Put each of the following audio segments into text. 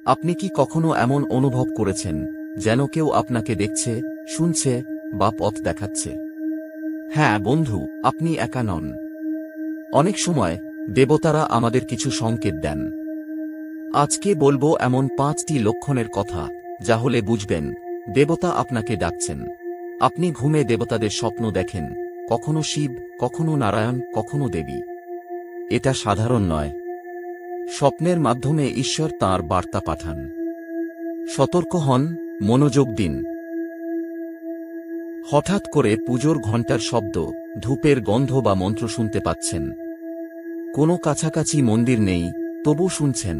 আপনি কি কখনো এমন অনুভব করেছেন যেন কেউ আপনাকে দেখছে, শুনছে বা পথ দেখাচ্ছে? হ্যাঁ বন্ধু, আপনি একা নন। অনেক সময় দেবতারা আমাদের কিছু সংকেত দেন। আজকে বলবো এমন 5টি লক্ষণের কথা, যা হলে বুঝবেন দেবতা আপনাকে ডাকছেন। আপনি ঘুমে দেবতাদের স্বপ্ন দেখেন, কখনো শিব, কখনো নারায়ণ, কখনো দেবী। এটা সাধারণ নয়। স্বপ্নের মাধ্যমে ঈশ্বর তাঁর বার্তা পাঠান। সতর্ক হন, মনোযোগ দিন। হঠাৎ করে পুজোর ঘণ্টার শব্দ, ধূপের গন্ধ বা মন্ত্র শুনতে পাচ্ছেন। কোনো কাছাকাছি মন্দির নেই, তবু শুনছেন।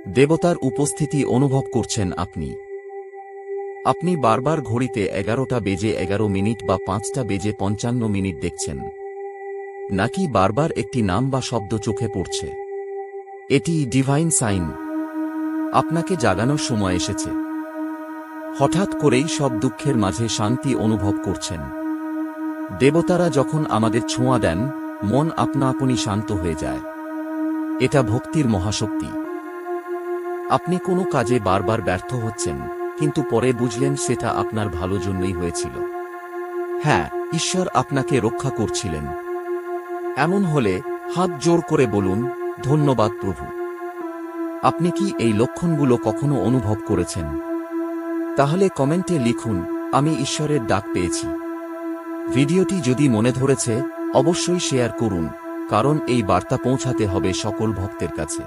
দেবতার উপস্থিতি অনুভব করছেন আপনি। আপনি বারবার ঘড়িতে 11টা বেজে 11 মিনিট বা 5টা বেজে 55 মিনিট দেখছেন। নাকি বারবার একটি নাম বা শব্দ চোখে পড়ছে। এটি ডিভাইন সাইন। আপনাকে জাগানোর সময় এসেছে। হঠাৎ করেই সব দুঃখের মাঝে শান্তি অনুভব করছেন। দেবতারা যখন আমাদের ছোঁয়া দেন, মন আপনা আপনি শান্ত হয়ে যায়। এটা ভক্তির মহাশক্তি। আপনি কোনো কাজে বারবার ব্যর্থ হচ্ছেন, কিন্তু পরে বুঝলেন সেটা আপনার ভালো জন্যই হয়েছিল। হ্যাঁ, ঈশ্বর আপনাকে রক্ষা করছিলেন। এমন হলে হাত জোর করে বলুন, ধন্যবাদ প্রভু। আপনি কি এই লক্ষণগুলো কখনো অনুভব করেছেন? তাহলে কমেন্টে লিখুন, আমি ঈশ্বরের ডাক পেয়েছি। ভিডিওটি যদি মনে ধরেছে, অবশ্যই শেয়ার করুন, কারণ এই বার্তা পৌঁছাতে হবে সকল ভক্তের কাছে।